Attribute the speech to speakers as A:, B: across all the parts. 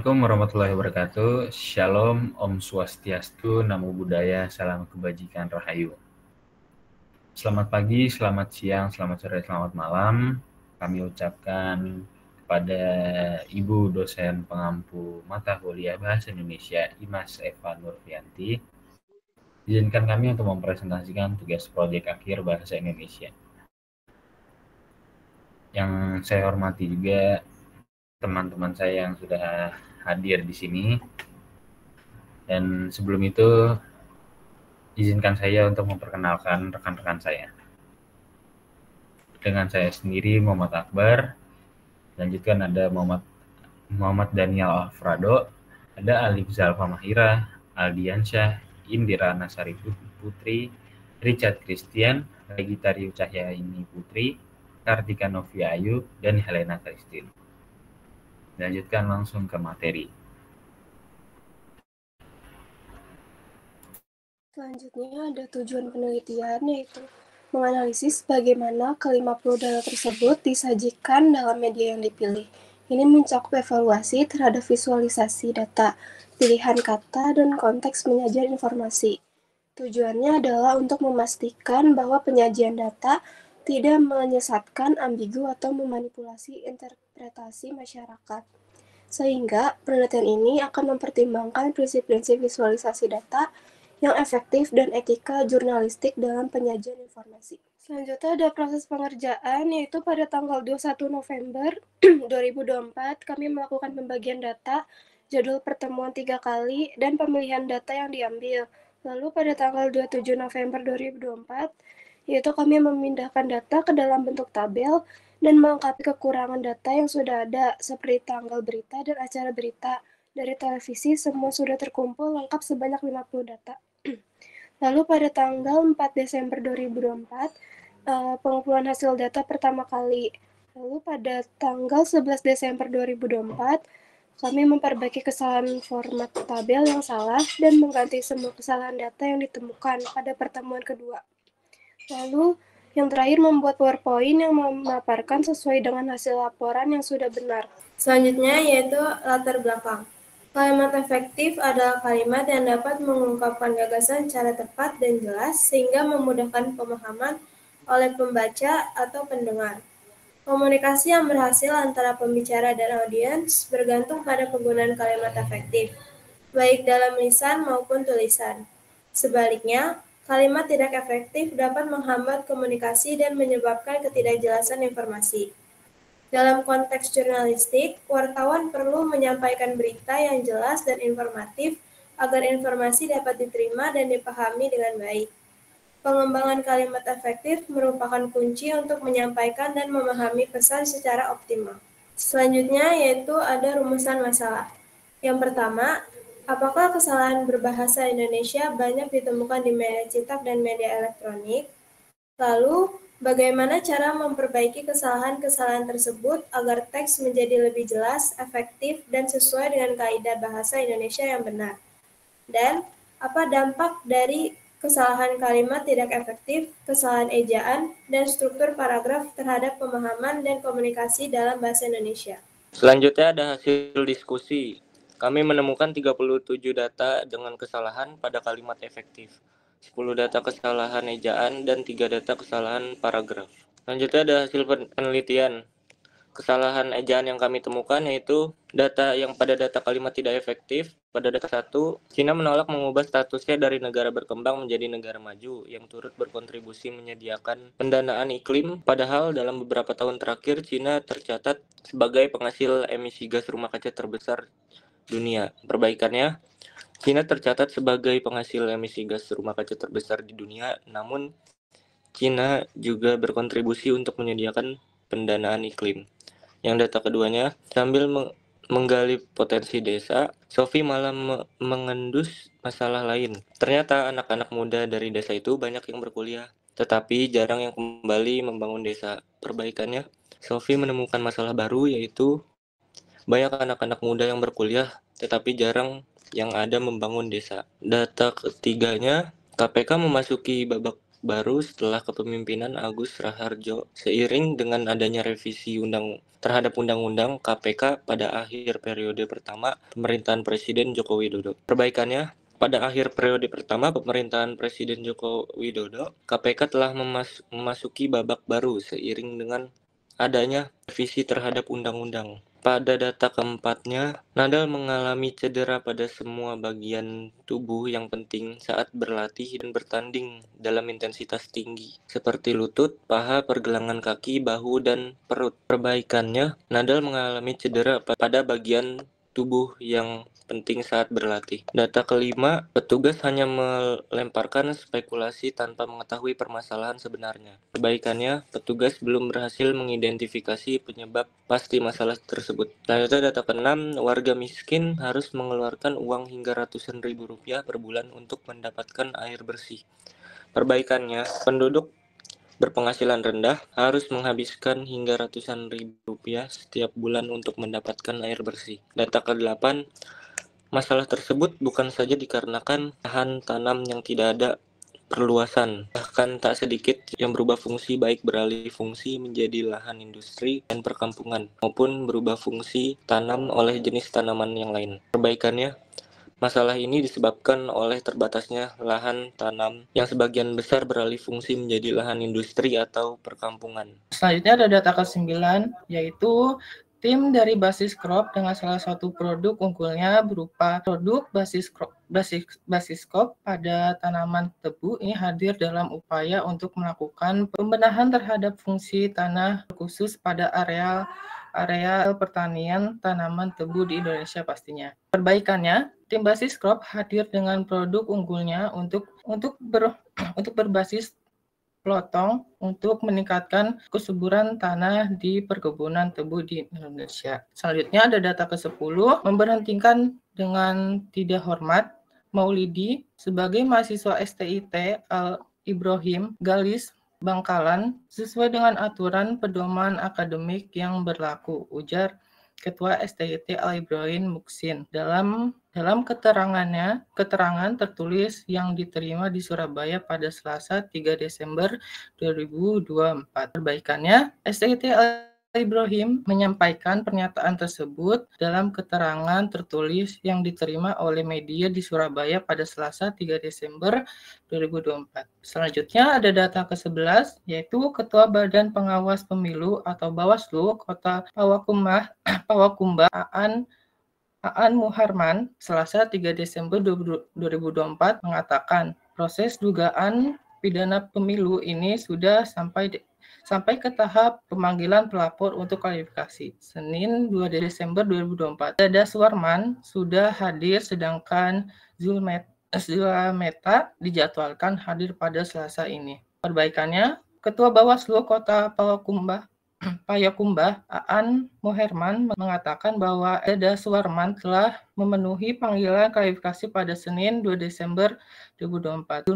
A: Assalamualaikum warahmatullahi wabarakatuh. Shalom, Om Swastiastu, Namo Buddhaya, Salam Kebajikan Rahayu. Selamat pagi, selamat siang, selamat sore, selamat malam. Kami ucapkan kepada Ibu dosen pengampu mata kuliah Bahasa Indonesia, Imas Eva Nurfianti. Izinkan kami untuk mempresentasikan tugas proyek akhir Bahasa Indonesia. Yang saya hormati juga teman-teman saya yang sudah hadir di sini. Dan sebelum itu, izinkan saya untuk memperkenalkan rekan-rekan saya. Dengan saya sendiri, Muhammad Akbar. Lanjutkan ada Muhammad Daniel Alfrado, ada Alif Zalfa Mahira, Aldiansyah, Indira Nasari Putri, Richard Christian, Regita Riu Cahyaini Putri, Kartika Novia Ayu, dan Helena Christine. Lanjutkan langsung ke materi.
B: Selanjutnya ada tujuan penelitian, yaitu menganalisis bagaimana ke-50 data tersebut disajikan dalam media yang dipilih. Ini mencakup evaluasi terhadap visualisasi data, pilihan kata, dan konteks penyajian informasi. Tujuannya adalah untuk memastikan bahwa penyajian data tidak menyesatkan, ambigu, atau memanipulasi interpretasi masyarakat. Sehingga penelitian ini akan mempertimbangkan prinsip-prinsip visualisasi data yang efektif dan etika jurnalistik dalam penyajian informasi. Selanjutnya ada proses pengerjaan, yaitu pada tanggal 21 November 2024 kami melakukan pembagian data, jadwal pertemuan 3 kali, dan pemilihan data yang diambil. Lalu pada tanggal 27 November 2024, yaitu kami memindahkan data ke dalam bentuk tabel dan melengkapi kekurangan data yang sudah ada, seperti tanggal berita dan acara berita. Dari televisi, semua sudah terkumpul lengkap sebanyak 50 data. Lalu pada tanggal 4 Desember 2024, pengumpulan hasil data pertama kali. Lalu pada tanggal 11 Desember 2024, kami memperbaiki kesalahan format tabel yang salah dan mengganti semua kesalahan data yang ditemukan pada pertemuan kedua. Lalu yang terakhir membuat PowerPoint yang memaparkan sesuai dengan hasil laporan yang sudah benar.
C: Selanjutnya yaitu latar belakang. Kalimat efektif adalah kalimat yang dapat mengungkapkan gagasan secara tepat dan jelas sehingga memudahkan pemahaman oleh pembaca atau pendengar. Komunikasi yang berhasil antara pembicara dan audiens bergantung pada penggunaan kalimat efektif, baik dalam lisan maupun tulisan. Sebaliknya, kalimat tidak efektif dapat menghambat komunikasi dan menyebabkan ketidakjelasan informasi. Dalam konteks jurnalistik, wartawan perlu menyampaikan berita yang jelas dan informatif agar informasi dapat diterima dan dipahami dengan baik. Pengembangan kalimat efektif merupakan kunci untuk menyampaikan dan memahami pesan secara optimal. Selanjutnya yaitu ada rumusan masalah. Yang pertama, apakah kesalahan berbahasa Indonesia banyak ditemukan di media cetak dan media elektronik? Lalu, bagaimana cara memperbaiki kesalahan-kesalahan tersebut agar teks menjadi lebih jelas, efektif, dan sesuai dengan kaidah bahasa Indonesia yang benar? Dan apa dampak dari kesalahan kalimat tidak efektif, kesalahan ejaan, dan struktur paragraf terhadap pemahaman dan komunikasi dalam bahasa Indonesia?
D: Selanjutnya ada hasil diskusi. Kami menemukan 37 data dengan kesalahan pada kalimat efektif, 10 data kesalahan ejaan, dan 3 data kesalahan paragraf. Selanjutnya ada hasil penelitian. Kesalahan ejaan yang kami temukan yaitu data yang pada data kalimat tidak efektif. Pada data 1, Cina menolak mengubah statusnya dari negara berkembang menjadi negara maju yang turut berkontribusi menyediakan pendanaan iklim. Padahal dalam beberapa tahun terakhir Cina tercatat sebagai penghasil emisi gas rumah kaca terbesar dunia. Perbaikannya, Cina tercatat sebagai penghasil emisi gas rumah kaca terbesar di dunia, namun Cina juga berkontribusi untuk menyediakan pendanaan iklim. Yang data keduanya, sambil menggali potensi desa, Sophie malah mengendus masalah lain. Ternyata anak-anak muda dari desa itu banyak yang berkuliah, tetapi jarang yang kembali membangun desa. Perbaikannya, Sophie menemukan masalah baru, yaitu banyak anak-anak muda yang berkuliah, tetapi jarang yang ada membangun desa. Data ketiganya, KPK memasuki babak baru setelah kepemimpinan Agus Raharjo seiring dengan adanya revisi terhadap Undang-Undang KPK pada akhir periode pertama pemerintahan Presiden Joko Widodo. Perbaikannya, pada akhir periode pertama pemerintahan Presiden Joko Widodo, KPK telah memasuki babak baru seiring dengan adanya revisi terhadap undang-undang. Pada data keempatnya, Nadal mengalami cedera pada semua bagian tubuh yang penting saat berlatih dan bertanding dalam intensitas tinggi, seperti lutut, paha, pergelangan kaki, bahu, dan perut. Perbaikannya, Nadal mengalami cedera pada bagian tubuh yang penting saat berlatih. Data kelima, petugas hanya melemparkan spekulasi tanpa mengetahui permasalahan sebenarnya. Perbaikannya, petugas belum berhasil mengidentifikasi penyebab pasti masalah tersebut. Selanjutnya data keenam, warga miskin harus mengeluarkan uang hingga ratusan ribu rupiah per bulan untuk mendapatkan air bersih. Perbaikannya, penduduk berpenghasilan rendah harus menghabiskan hingga ratusan ribu rupiah setiap bulan untuk mendapatkan air bersih. Data ke-8, masalah tersebut bukan saja dikarenakan lahan tanam yang tidak ada perluasan, bahkan tak sedikit yang berubah fungsi baik beralih fungsi menjadi lahan industri dan perkampungan, maupun berubah fungsi tanam oleh jenis tanaman yang lain. Perbaikannya, masalah ini disebabkan oleh terbatasnya lahan tanam yang sebagian besar beralih fungsi menjadi lahan industri atau perkampungan.
E: Selanjutnya ada data ke-9, yaitu tim dari Basis Crop dengan salah satu produk unggulnya berupa produk basis crop pada tanaman tebu ini hadir dalam upaya untuk melakukan pembenahan terhadap fungsi tanah khusus pada area pertanian tanaman tebu di Indonesia pastinya. Perbaikannya, tim Basis Crop hadir dengan produk unggulnya untuk berbasis pelotong untuk meningkatkan kesuburan tanah di perkebunan tebu di Indonesia. Selanjutnya ada data ke-10, memberhentikan dengan tidak hormat Maulidi sebagai mahasiswa STIT Al-Ibrahim Galis Bangkalan sesuai dengan aturan pedoman akademik yang berlaku, ujar Ketua STIT Al-Ibrahim Muksin dalam keterangan tertulis yang diterima di Surabaya pada Selasa 3 Desember 2024. Perbaikannya, STIT Al-Ibrahim menyampaikan pernyataan tersebut dalam keterangan tertulis yang diterima oleh media di Surabaya pada Selasa 3 Desember 2024. Selanjutnya ada data ke-11, yaitu Ketua Badan Pengawas Pemilu atau Bawaslu Kota Pawakumba Aan Muharman, Selasa 3 Desember 2024 mengatakan proses dugaan pidana pemilu ini sudah sampai ke tahap pemanggilan pelapor untuk klarifikasi. Senin 2 Desember 2024, Dada Suwarman sudah hadir sedangkan Zulmeta dijadwalkan hadir pada Selasa ini. Perbaikannya, Ketua Bawaslu Kota Payakumbuh Aan Muharman mengatakan bahwa Dada Suwarman telah memenuhi panggilan klarifikasi pada Senin 2 Desember 2024.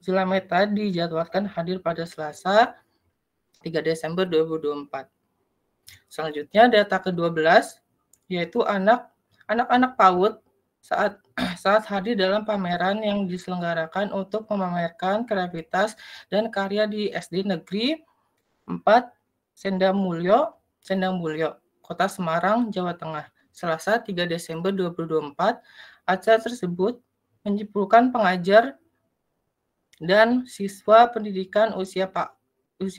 E: Zulmeta dijadwalkan hadir pada Selasa 3 Desember 2024. Selanjutnya data ke-12, yaitu anak-anak PAUD saat hadir dalam pameran yang diselenggarakan untuk memamerkan kreativitas dan karya di SD Negeri 4 Sendang Mulyo, Kota Semarang, Jawa Tengah. Selasa 3 Desember 2024, acara tersebut menyempurnakan pengajar dan siswa pendidikan usia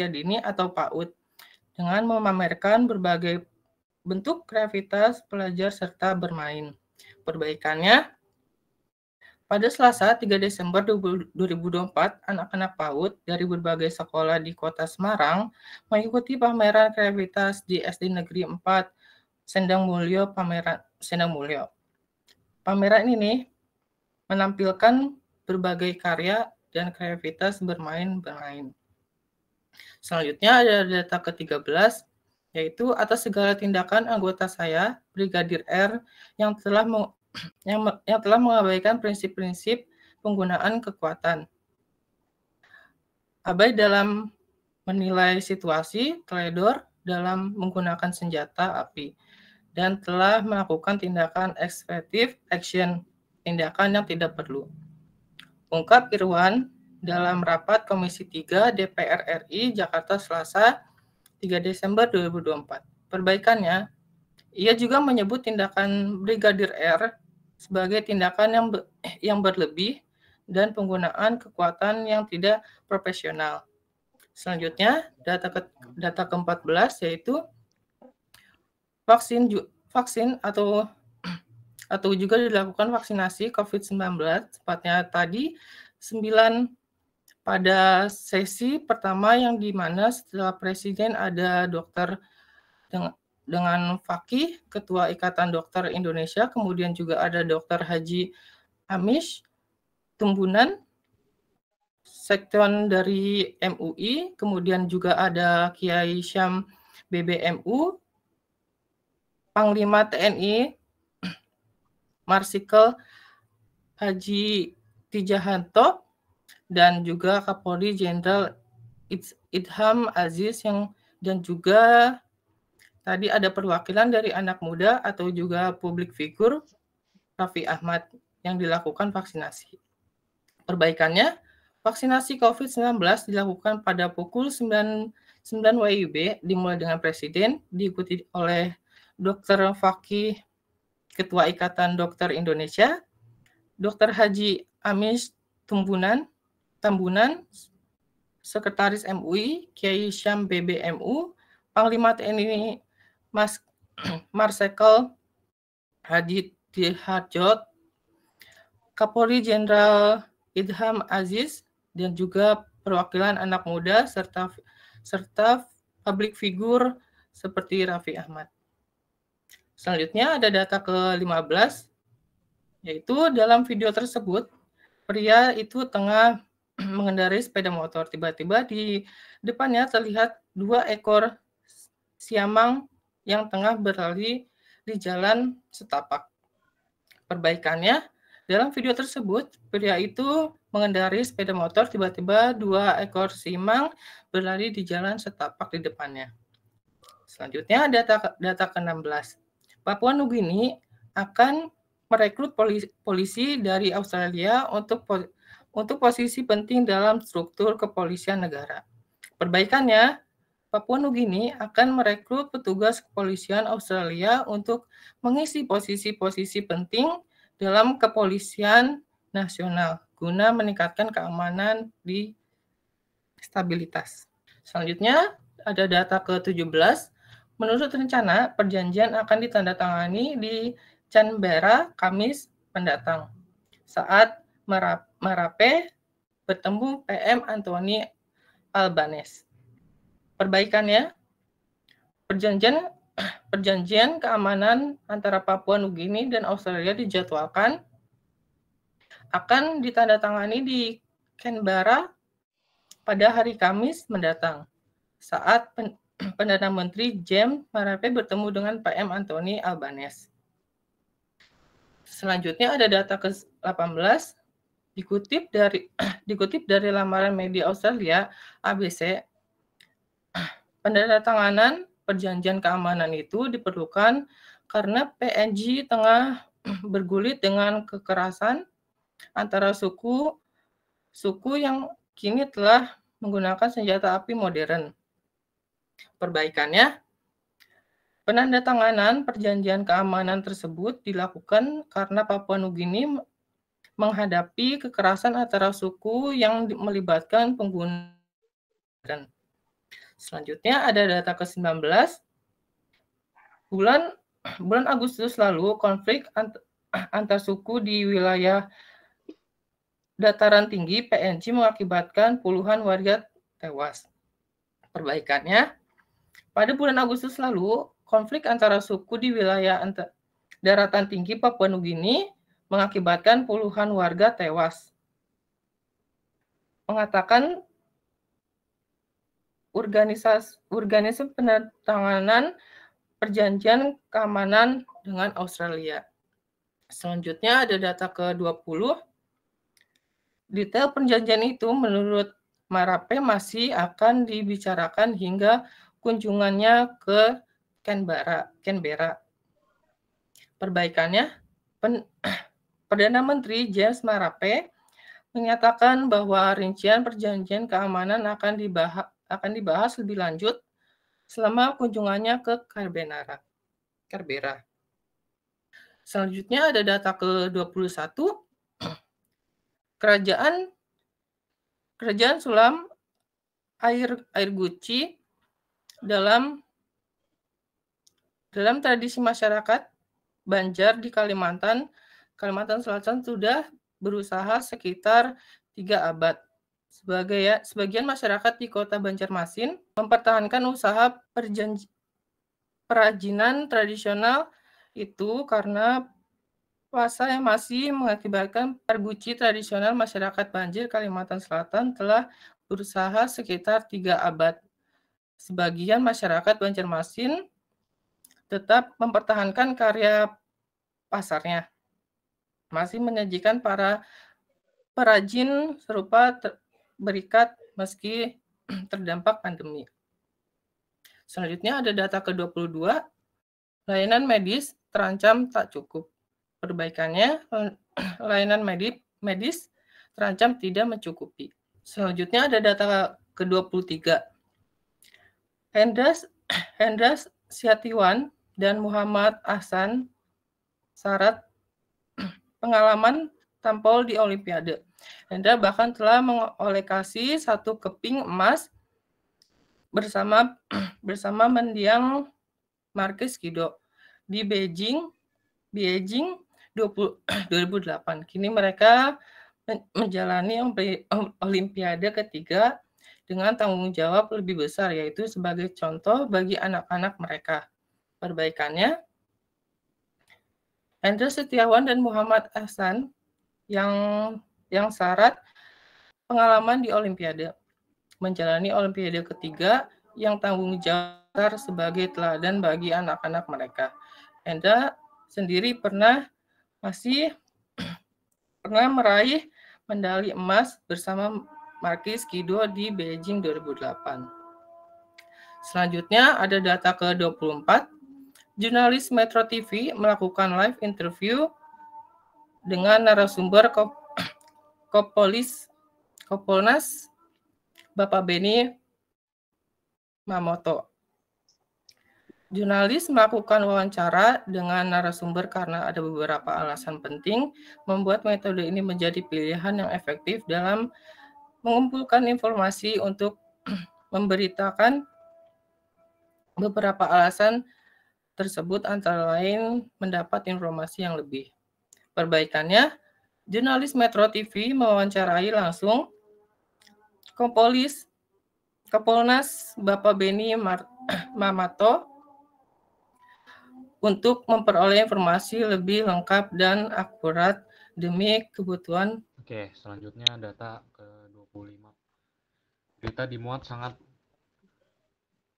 E: dini atau PAUD dengan memamerkan berbagai bentuk kreativitas pelajar serta bermain. Perbaikannya, pada Selasa 3 Desember 2024, anak-anak PAUD dari berbagai sekolah di Kota Semarang mengikuti pameran kreativitas di SD Negeri 4 Sendang Mulyo. Pameran ini menampilkan berbagai karya dan kreativitas bermain. Selanjutnya ada data ke-13, yaitu atas segala tindakan anggota saya, Brigadir R, yang telah mengabaikan prinsip-prinsip penggunaan kekuatan, abai dalam menilai situasi, teledor dalam menggunakan senjata api, dan telah melakukan tindakan excessive action, tindakan yang tidak perlu. Ungkap Irwan dalam rapat Komisi 3 DPR RI Jakarta Selasa 3 Desember 2024. Perbaikannya, ia juga menyebut tindakan Brigadir R sebagai tindakan yang berlebih dan penggunaan kekuatan yang tidak profesional. Selanjutnya, data ke-14 yaitu vaksin atau juga dilakukan vaksinasi COVID-19, tepatnya tadi 9 pada sesi pertama yang di mana setelah Presiden ada Dokter dengan Fakih, Ketua Ikatan Dokter Indonesia, kemudian juga ada Dr. Haji Amish Tumbunan, Sekjen dari MUI, kemudian juga ada Kiai Syam BBMU, Panglima TNI Marsikal Haji Tijahanto, dan juga Kapolri Jenderal Idham Aziz dan juga tadi ada perwakilan dari anak muda atau juga publik figur Raffi Ahmad yang dilakukan vaksinasi. Perbaikannya, vaksinasi COVID-19 dilakukan pada pukul 9 WIB dimulai dengan Presiden, diikuti oleh Dr. Fakih, Ketua Ikatan Dokter Indonesia, Dr. Haji Amish Tambunan, Sekretaris MUI, Kiai Syam BBMU, Panglima TNI Marsikal Haji Tijahanto, Kapolri Jenderal Idham Aziz, dan juga perwakilan anak muda serta publik figur seperti Raffi Ahmad. Selanjutnya ada data ke-15, yaitu dalam video tersebut pria itu tengah mengendarai sepeda motor. Tiba-tiba di depannya terlihat 2 ekor siamang yang tengah berlari di jalan setapak. Perbaikannya, dalam video tersebut, pria itu mengendarai sepeda motor, tiba-tiba 2 ekor siamang berlari di jalan setapak di depannya. Selanjutnya, data ke-16. Papua Nugini akan merekrut polisi dari Australia untuk posisi penting dalam struktur kepolisian negara. Perbaikannya, Papua Nugini akan merekrut petugas kepolisian Australia untuk mengisi posisi-posisi penting dalam kepolisian nasional guna meningkatkan keamanan di stabilitas. Selanjutnya, ada data ke-17. Menurut rencana, perjanjian akan ditandatangani di Canberra Kamis mendatang saat Marape bertemu PM Anthony Albanese. Perbaikannya, perjanjian keamanan antara Papua Nugini dan Australia dijadwalkan akan ditandatangani di Canberra pada hari Kamis mendatang saat Perdana Menteri James Marape bertemu dengan PM Anthony Albanese. Selanjutnya ada data ke-18, dikutip dari laman media Australia ABC. Penandatanganan perjanjian keamanan itu diperlukan karena PNG tengah bergulit dengan kekerasan antara suku yang kini telah menggunakan senjata api modern. Perbaikannya, penandatanganan perjanjian keamanan tersebut dilakukan karena Papua Nugini menghadapi kekerasan antara suku yang melibatkan pengguna. Selanjutnya ada data ke-19. Bulan Agustus lalu, konflik antar suku di wilayah dataran tinggi PNG mengakibatkan puluhan warga tewas. Perbaikannya, pada bulan Agustus lalu, konflik antara suku di wilayah daratan tinggi Papua Nugini mengakibatkan puluhan warga tewas. Mengatakan organisasi penandatanganan perjanjian keamanan dengan Australia. Selanjutnya ada data ke-20. Detail perjanjian itu menurut Marape masih akan dibicarakan hingga kunjungannya ke Canberra. Perbaikannya, Perdana Menteri James Marape menyatakan bahwa rincian perjanjian keamanan akan dibahas lebih lanjut selama kunjungannya ke Canberra. Selanjutnya ada data ke-21. Kerajaan sulam air guci dalam tradisi masyarakat Banjar di Kalimantan Selatan sudah berusaha sekitar 3 abad. Sebagian masyarakat di kota Banjarmasin mempertahankan usaha perajinan tradisional itu karena puasa yang masih mengakibatkan perguci tradisional masyarakat Banjar Kalimantan Selatan telah berusaha sekitar 3 abad. Sebagian masyarakat Banjarmasin tetap mempertahankan karya pasarnya, masih menyajikan para perajin serupa berikat meski terdampak pandemi. Selanjutnya ada data ke-22, layanan medis terancam tak cukup. Perbaikannya, layanan medis terancam tidak mencukupi. Selanjutnya ada data ke-23. Hendras Siatiwan dan Muhammad Ahsan syarat pengalaman tampil di Olimpiade. Hendra bahkan telah mengolekasi 1 keping emas bersama mendiang Marquis Kido di Beijing 2008. Kini mereka menjalani Olimpiade ketiga dengan tanggung jawab lebih besar, yaitu sebagai contoh bagi anak-anak mereka. Perbaikannya, Hendra Setiawan dan Muhammad Ahsan yang syarat pengalaman di Olimpiade, menjalani Olimpiade ketiga yang tanggung jawab sebagai teladan bagi anak-anak mereka. Hendra sendiri pernah meraih medali emas bersama Marquis Kido di Beijing 2008. Selanjutnya ada data ke-24. Jurnalis Metro TV melakukan live interview dengan narasumber Kompolnas Bapak Benny Mamoto. Jurnalis melakukan wawancara dengan narasumber karena ada beberapa alasan penting membuat metode ini menjadi pilihan yang efektif dalam mengumpulkan informasi untuk memberitakan. Beberapa alasan tersebut antara lain mendapat informasi yang lebih. Perbaikannya, jurnalis Metro TV mewawancarai langsung Kompolnas Bapak Benny Mamoto untuk memperoleh informasi lebih lengkap dan akurat demi kebutuhan.
F: Oke, selanjutnya data ke-25. Berita dimuat sangat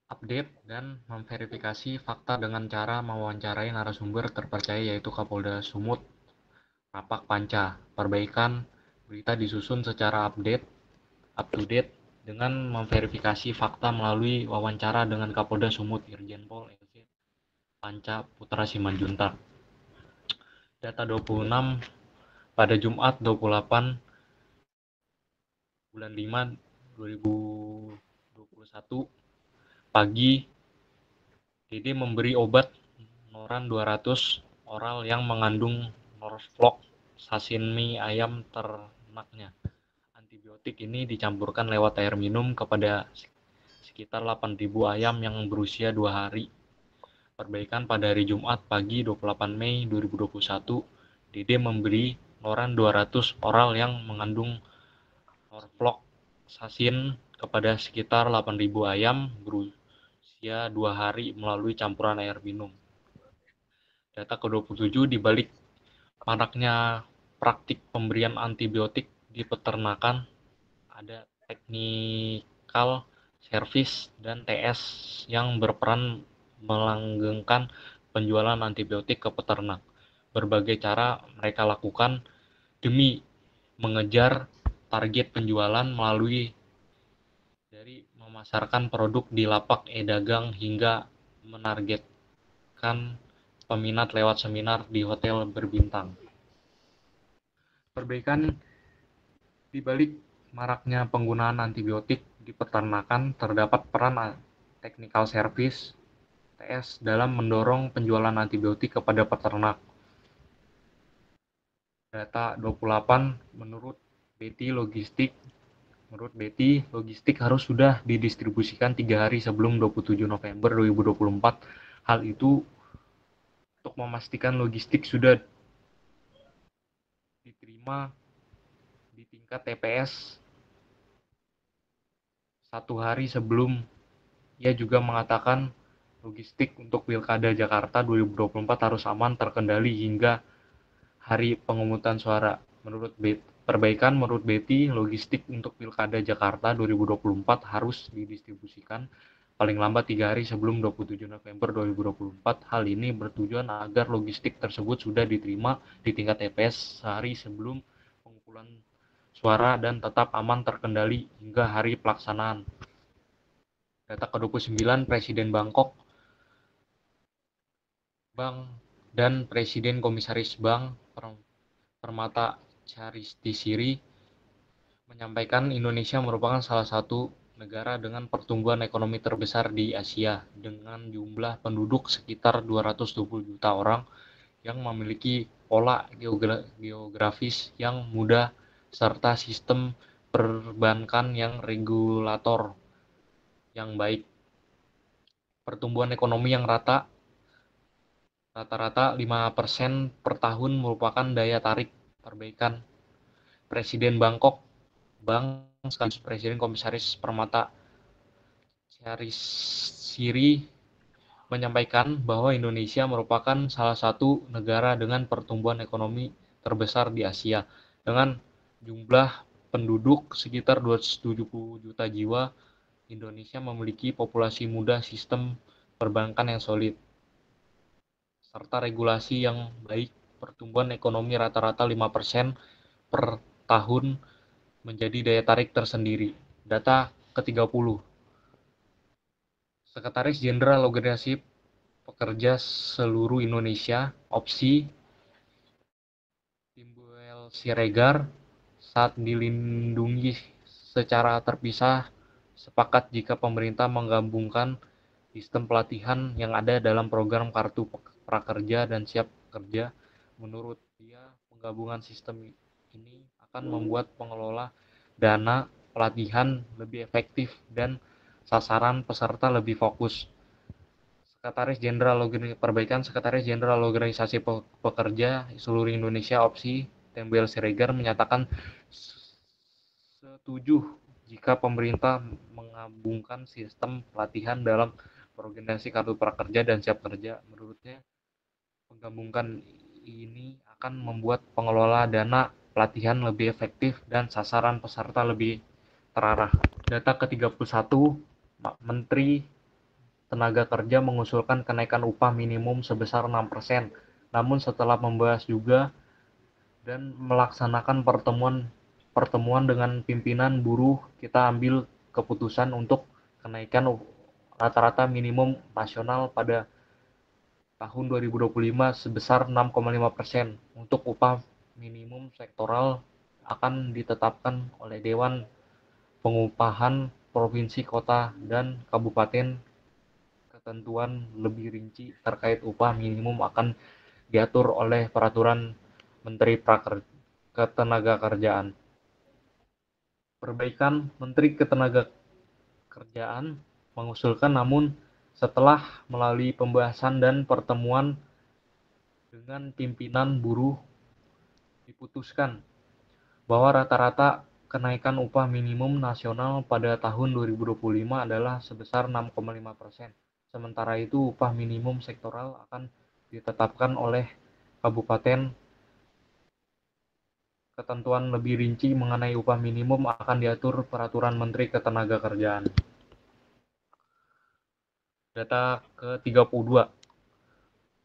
F: update dan memverifikasi fakta dengan cara mewawancarai narasumber terpercaya yaitu Kapolda Sumut, Rapak Panca. Perbaikan berita disusun secara up to date dengan memverifikasi fakta melalui wawancara dengan Kapolda Sumut, Irjen Pol LC Panca Putra Simanjuntak. Data 26 pada Jumat 28 bulan 5 2021 pagi, Dede memberi obat Noran 200 oral yang mengandung Norflox sasin mie ayam ternaknya. Antibiotik ini dicampurkan lewat air minum kepada sekitar 8.000 ayam yang berusia 2 hari. Perbaikan pada hari Jumat pagi 28 Mei 2021, Dede memberi Noran 200 oral yang mengandung Norflox sasin kepada sekitar 8.000 ayam berusia 2 hari melalui campuran air minum. Data ke-27, di balik maraknya praktik pemberian antibiotik di peternakan, ada technical service dan TS yang berperan melanggengkan penjualan antibiotik ke peternak. Berbagai cara mereka lakukan demi mengejar target penjualan melalui dari memasarkan produk di lapak e-dagang hingga menargetkan peminat lewat seminar di hotel berbintang. Perbaikan Di balik maraknya penggunaan antibiotik di peternakan, terdapat peran technical service (TS) dalam mendorong penjualan antibiotik kepada peternak. Data 28 menurut Betty logistik harus sudah didistribusikan 3 hari sebelum 27 November 2024. Hal itu untuk memastikan logistik sudah diterima di tingkat TPS 1 hari sebelum. Ia juga mengatakan logistik untuk Pilkada Jakarta 2024 harus aman terkendali hingga hari pemungutan suara. Menurut Betty, logistik untuk Pilkada Jakarta 2024 harus didistribusikan paling lambat 3 hari sebelum 27 November 2024. Hal ini bertujuan agar logistik tersebut sudah diterima di tingkat TPS sehari sebelum pengumpulan suara dan tetap aman terkendali hingga hari pelaksanaan. Data ke-29, Presiden Bank dan Presiden Komisaris Bank Permata Charistisiri menyampaikan Indonesia merupakan salah satu negara dengan pertumbuhan ekonomi terbesar di Asia, dengan jumlah penduduk sekitar 220 juta orang yang memiliki pola geografis yang mudah serta sistem perbankan yang regulator yang baik. Pertumbuhan ekonomi yang rata-rata 5% per tahun merupakan daya tarik perbaikan. Presiden Bank sekaligus Presiden Komisaris Permata Charistisiri menyampaikan bahwa Indonesia merupakan salah satu negara dengan pertumbuhan ekonomi terbesar di Asia. Dengan jumlah penduduk sekitar 270 juta jiwa, Indonesia memiliki populasi muda, sistem perbankan yang solid, serta regulasi yang baik. Pertumbuhan ekonomi rata-rata 5% per tahun menjadi daya tarik tersendiri. Data ke-30. Sekretaris Jenderal Organisasi Pekerja Seluruh Indonesia, OPSI, Timbul Siregar, saat dilindungi secara terpisah, sepakat jika pemerintah menggabungkan sistem pelatihan yang ada dalam program Kartu Prakerja dan Siap Kerja. Menurut dia, penggabungan sistem ini akan membuat pengelola dana pelatihan lebih efektif dan sasaran peserta lebih fokus. Sekretaris Jenderal Organisasi Pekerja Seluruh Indonesia (OPSI) Timbul Siregar menyatakan setuju jika pemerintah menggabungkan sistem pelatihan dalam organisasi Kartu Prakerja dan Siap Kerja. Menurutnya, penggabungan ini akan membuat pengelola dana pelatihan lebih efektif dan sasaran peserta lebih terarah. Data ke-31, Menteri Tenaga Kerja mengusulkan kenaikan upah minimum sebesar 6%. Namun setelah membahas juga dan melaksanakan pertemuan dengan pimpinan buruh, kita ambil keputusan untuk kenaikan rata-rata minimum nasional pada tahun 2025 sebesar 6,5%. Untuk upah minimum sektoral akan ditetapkan oleh Dewan Pengupahan Provinsi, Kota, dan Kabupaten. Ketentuan lebih rinci terkait upah minimum akan diatur oleh Peraturan Menteri Ketenagakerjaan. Perbaikan Menteri Ketenagakerjaan mengusulkan, namun setelah melalui pembahasan dan pertemuan dengan pimpinan buruh, diputuskan bahwa rata-rata kenaikan upah minimum nasional pada tahun 2025 adalah sebesar 6,5%. Sementara itu, upah minimum sektoral akan ditetapkan oleh kabupaten. Ketentuan lebih rinci mengenai upah minimum akan diatur Peraturan Menteri Ketenagakerjaan. Data ke-32.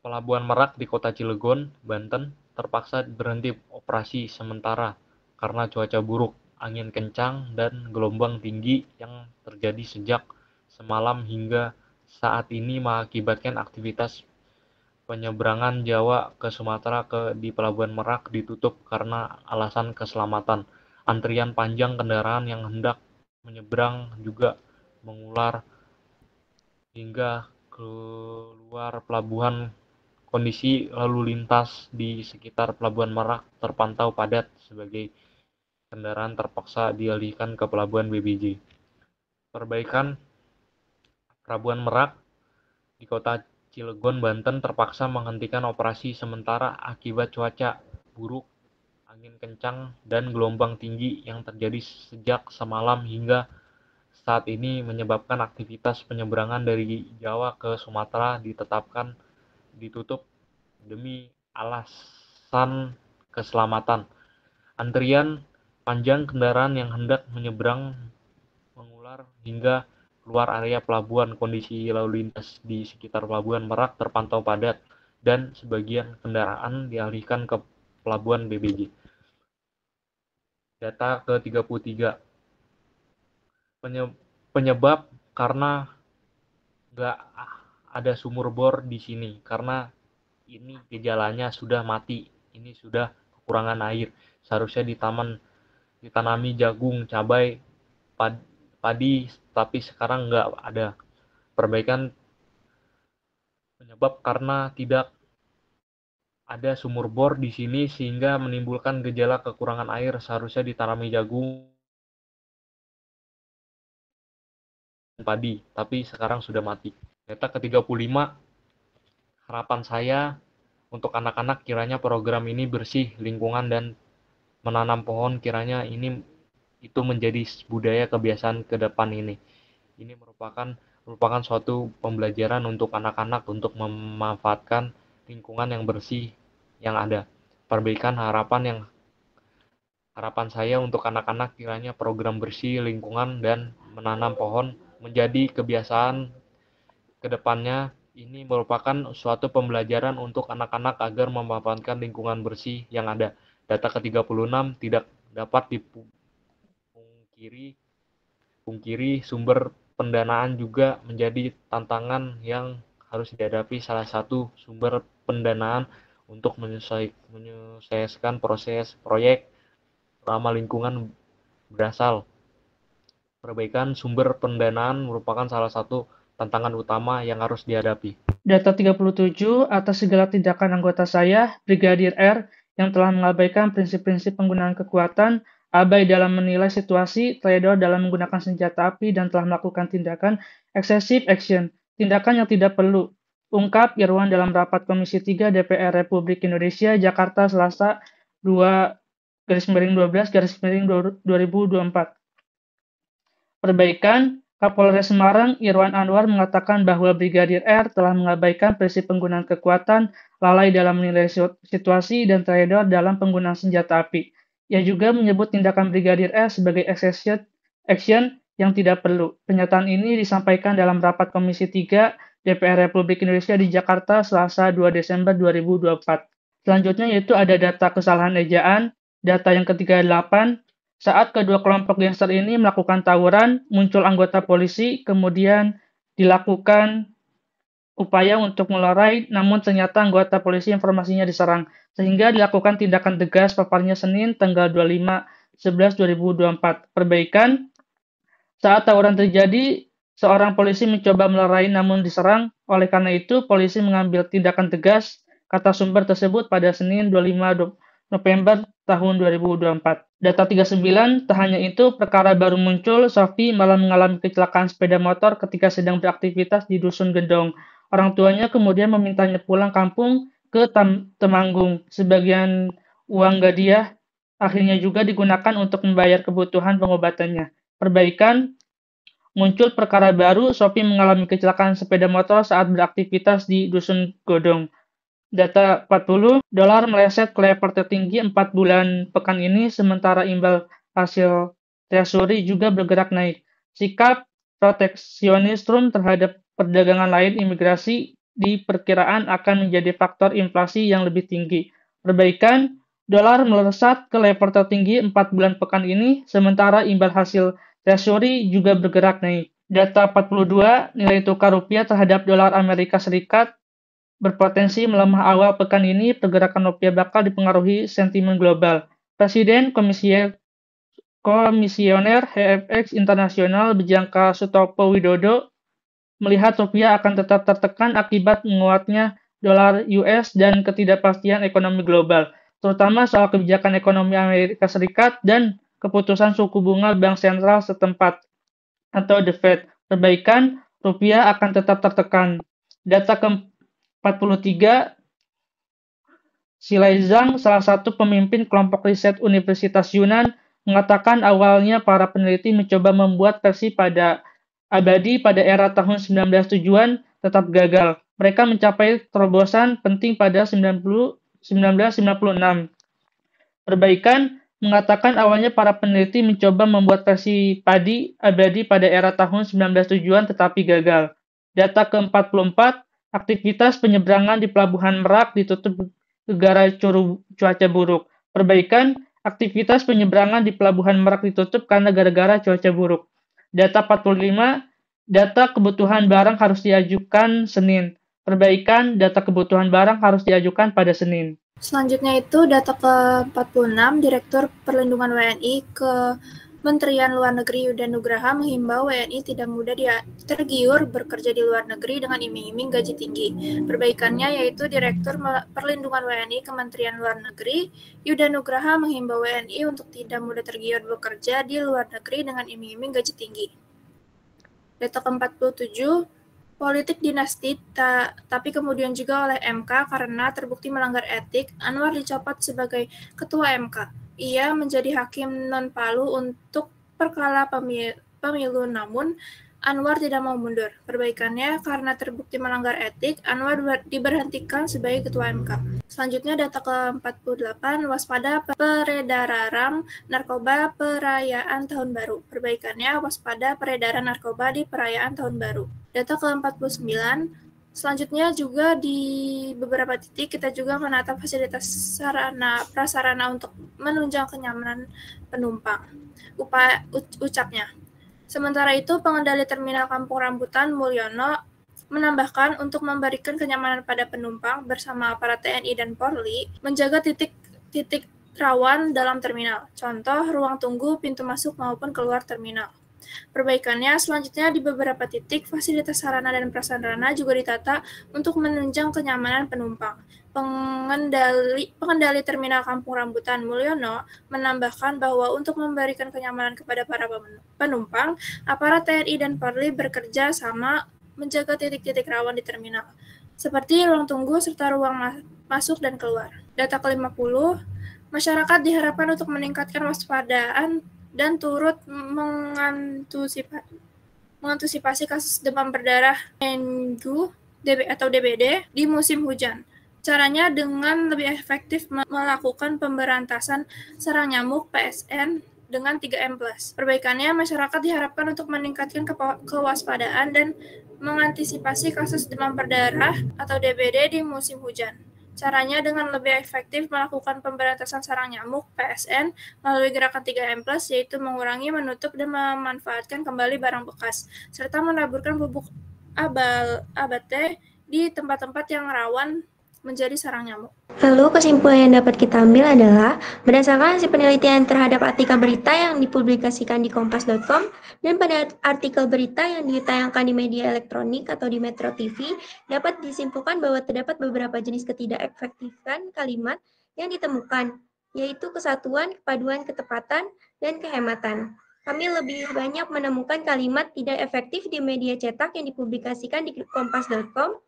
F: Pelabuhan Merak di Kota Cilegon, Banten, terpaksa berhenti operasi sementara karena cuaca buruk, angin kencang, dan gelombang tinggi yang terjadi sejak semalam hingga saat ini mengakibatkan aktivitas penyeberangan Jawa ke Sumatera di Pelabuhan Merak ditutup karena alasan keselamatan. Antrian panjang kendaraan yang hendak menyeberang juga mengular hingga keluar pelabuhan. Kondisi lalu lintas di sekitar Pelabuhan Merak terpantau padat sebagai kendaraan terpaksa dialihkan ke Pelabuhan BBJ. Perbaikan Pelabuhan Merak di Kota Cilegon, Banten terpaksa menghentikan operasi sementara akibat cuaca buruk, angin kencang, dan gelombang tinggi yang terjadi sejak semalam hingga saat ini menyebabkan aktivitas penyeberangan dari Jawa ke Sumatera ditutup demi alasan keselamatan. Antrian panjang kendaraan yang hendak menyeberang mengular hingga keluar area pelabuhan. Kondisi lalu lintas di sekitar Pelabuhan Merak terpantau padat dan sebagian kendaraan dialihkan ke Pelabuhan BBJ. Data ke-33. Penyebab karena nggak ada sumur bor di sini, karena ini gejalanya sudah mati, ini sudah kekurangan air. Seharusnya ditanami jagung, cabai, padi, tapi sekarang nggak ada. Perbaikan penyebab karena tidak ada sumur bor di sini sehingga menimbulkan gejala kekurangan air. Seharusnya ditanami jagung, padi, tapi sekarang sudah mati. Data ke-35. Harapan saya untuk anak-anak kiranya program ini bersih lingkungan dan menanam pohon, kiranya itu menjadi budaya kebiasaan ke depan ini. Ini merupakan suatu pembelajaran untuk anak-anak untuk memanfaatkan lingkungan yang bersih yang ada. Perbaikan harapan saya untuk anak-anak kiranya program bersih lingkungan dan menanam pohon menjadi kebiasaan ke depannya. Ini merupakan suatu pembelajaran untuk anak-anak agar memanfaatkan lingkungan bersih yang ada. Data ke-36. Tidak dapat dipungkiri sumber pendanaan juga menjadi tantangan yang harus dihadapi. Salah satu sumber pendanaan untuk menyelesaikan proses proyek ramah lingkungan berasal. Perbaikan sumber pendanaan merupakan salah satu tantangan utama yang harus dihadapi.
E: Data 37, atas segala tindakan anggota saya, Brigadir R, yang telah mengabaikan prinsip-prinsip penggunaan kekuatan, abai dalam menilai situasi, teledor dalam menggunakan senjata api, dan telah melakukan tindakan excessive action, tindakan yang tidak perlu. Ungkap Irwan dalam rapat Komisi 3 DPR Republik Indonesia, Jakarta, Selasa 2/12/2024. Perbaikan. Kapolres Semarang Irwan Anwar mengatakan bahwa Brigadir R telah mengabaikan prinsip penggunaan kekuatan, lalai dalam menilai situasi, dan teledor dalam penggunaan senjata api. Ia juga menyebut tindakan Brigadir R sebagai excessive action yang tidak perlu. Pernyataan ini disampaikan dalam rapat Komisi 3 DPR Republik Indonesia di Jakarta Selasa 2 Desember 2024. Selanjutnya yaitu ada data kesalahan ejaan. Data yang ke-38. Saat kedua kelompok gangster ini melakukan tawuran, muncul anggota polisi, kemudian dilakukan upaya untuk melerai, namun ternyata anggota polisi informasinya diserang, sehingga dilakukan tindakan tegas paparnya Senin tanggal 25/11/2024. Perbaikan. Saat tawuran terjadi, seorang polisi mencoba melerai namun diserang, oleh karena itu polisi mengambil tindakan tegas, kata sumber tersebut pada Senin 25 November tahun 2024. Data 39, tak hanya itu, perkara baru muncul, Sofi malah mengalami kecelakaan sepeda motor ketika sedang beraktivitas di Dusun Gendong. Orang tuanya kemudian memintanya pulang kampung ke Temanggung. Sebagian uang hadiah akhirnya juga digunakan untuk membayar kebutuhan pengobatannya. Perbaikan. Muncul perkara baru, Sofi mengalami kecelakaan sepeda motor saat beraktivitas di Dusun Godong. Data 40, dolar meleset ke level tertinggi 4 bulan pekan ini, sementara imbal hasil treasury juga bergerak naik. Sikap proteksionis Trump terhadap perdagangan lain imigrasi diperkiraan akan menjadi faktor inflasi yang lebih tinggi. Perbaikan, dolar melesat ke level tertinggi 4 bulan pekan ini, sementara imbal hasil treasury juga bergerak naik. Data 42, nilai tukar rupiah terhadap dolar Amerika Serikat berpotensi melemah awal pekan ini. Pergerakan rupiah bakal dipengaruhi sentimen global. Presiden Komisi Komisioner HFX Internasional Bijangka Sutopo Widodo melihat rupiah akan tetap tertekan akibat menguatnya dolar US dan ketidakpastian ekonomi global, terutama soal kebijakan ekonomi Amerika Serikat dan keputusan suku bunga bank sentral setempat atau the Fed. Perbaikan rupiah akan tetap tertekan. Data ke-43, Xilai Zhang, salah satu pemimpin kelompok riset Universitas Yunan, mengatakan awalnya para peneliti mencoba membuat versi pada abadi pada era tahun 1970-an tetap gagal. Mereka mencapai terobosan penting pada 1996. Perbaikan mengatakan awalnya para peneliti mencoba membuat versi padi abadi pada era tahun 1970-an tetapi gagal. Data ke-44, aktivitas penyeberangan di Pelabuhan Merak ditutup gara cuaca buruk. Perbaikan, aktivitas penyeberangan di Pelabuhan Merak ditutup karena gara-gara cuaca buruk. Data 45, data kebutuhan barang harus diajukan Senin. Perbaikan, data kebutuhan barang harus diajukan pada Senin.
G: Selanjutnya itu data ke-46, Direktur Perlindungan WNI Kementerian Luar Negeri Yuda Nugraha menghimbau WNI tidak mudah tergiur bekerja di luar negeri dengan iming-iming gaji tinggi. Perbaikannya yaitu Direktur Perlindungan WNI Kementerian Luar Negeri Yuda Nugraha menghimbau WNI untuk tidak mudah tergiur bekerja di luar negeri dengan iming-iming gaji tinggi. Data ke-47, politik dinasti tapi kemudian juga oleh MK karena terbukti melanggar etik, Anwar dicopot sebagai Ketua MK. Ia menjadi hakim non-palu untuk perkara pemilu, namun Anwar tidak mau mundur. Perbaikannya, karena terbukti melanggar etik, Anwar diberhentikan sebagai Ketua MK. Selanjutnya data ke-48, waspada peredaran narkoba perayaan Tahun Baru. Perbaikannya, waspada peredaran narkoba di perayaan Tahun Baru. Data ke-49, selanjutnya juga di beberapa titik kita juga menata fasilitas prasarana untuk menunjang kenyamanan penumpang. Ucapnya. Sementara itu, pengendali terminal Kampung Rambutan Mulyono menambahkan untuk memberikan kenyamanan pada penumpang bersama aparat TNI dan Polri menjaga titik rawan dalam terminal. Contoh, ruang tunggu, pintu masuk maupun keluar terminal. Perbaikannya, selanjutnya di beberapa titik, fasilitas sarana dan prasarana juga ditata untuk menunjang kenyamanan penumpang. Pengendali terminal Kampung Rambutan Mulyono menambahkan bahwa untuk memberikan kenyamanan kepada para penumpang, aparat TNI dan Polri bekerja sama menjaga titik-titik rawan di terminal, seperti ruang tunggu serta ruang masuk dan keluar. Data ke-50, masyarakat diharapkan untuk meningkatkan waspadaan dan turut mengantisipasi kasus demam berdarah dengue atau DBD di musim hujan. Caranya dengan lebih efektif melakukan pemberantasan sarang nyamuk PSN dengan 3M+. Perbaikannya, masyarakat diharapkan untuk meningkatkan kewaspadaan dan mengantisipasi kasus demam berdarah atau DBD di musim hujan. Caranya dengan lebih efektif melakukan pemberantasan sarang nyamuk PSN melalui gerakan 3M+, yaitu mengurangi, menutup, dan memanfaatkan kembali barang bekas, serta menaburkan bubuk abate di tempat-tempat yang rawan menjadi sarang nyamuk.
H: Lalu kesimpulan yang dapat kita ambil adalah berdasarkan hasil penelitian terhadap artikel berita yang dipublikasikan di kompas.com dan pada artikel berita yang ditayangkan di media elektronik atau di Metro TV, dapat disimpulkan bahwa terdapat beberapa jenis ketidakefektifan kalimat yang ditemukan, yaitu kesatuan, kepaduan, ketepatan, dan kehematan. Kami lebih banyak menemukan kalimat tidak efektif di media cetak yang dipublikasikan di kompas.com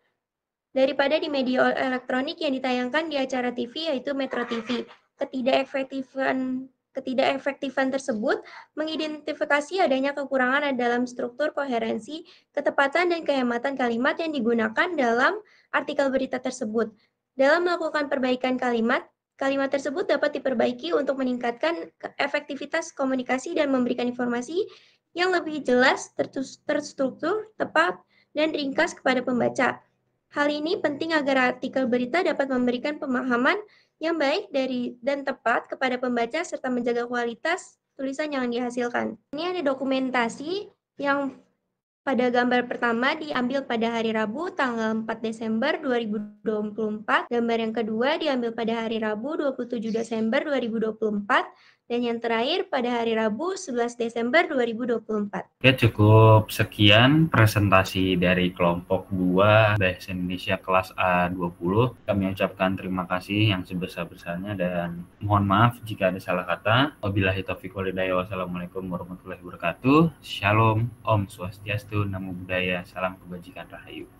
H: daripada di media elektronik yang ditayangkan di acara TV, yaitu Metro TV. Ketidakefektifan tersebut mengidentifikasi adanya kekurangan dalam struktur, koherensi, ketepatan, dan kehematan kalimat yang digunakan dalam artikel berita tersebut. Dalam melakukan perbaikan kalimat tersebut dapat diperbaiki untuk meningkatkan efektivitas komunikasi dan memberikan informasi yang lebih jelas, terstruktur, tepat, dan ringkas kepada pembaca. Hal ini penting agar artikel berita dapat memberikan pemahaman yang baik dan tepat kepada pembaca serta menjaga kualitas tulisan yang dihasilkan. Ini ada dokumentasi yang pada gambar pertama diambil pada hari Rabu tanggal 4 Desember 2024, gambar yang kedua diambil pada hari Rabu 27 Desember 2024, Dan yang terakhir pada hari Rabu 11 Desember 2024.
A: Oke, cukup sekian presentasi dari kelompok 2 Bahasa Indonesia kelas A20. Kami ucapkan terima kasih yang sebesar-besarnya dan mohon maaf jika ada salah kata. Wabillahi taufiq wal hidayah. Wassalamualaikum warahmatullahi wabarakatuh. Shalom, Om Swastiastu, Namo Buddhaya, salam kebajikan rahayu.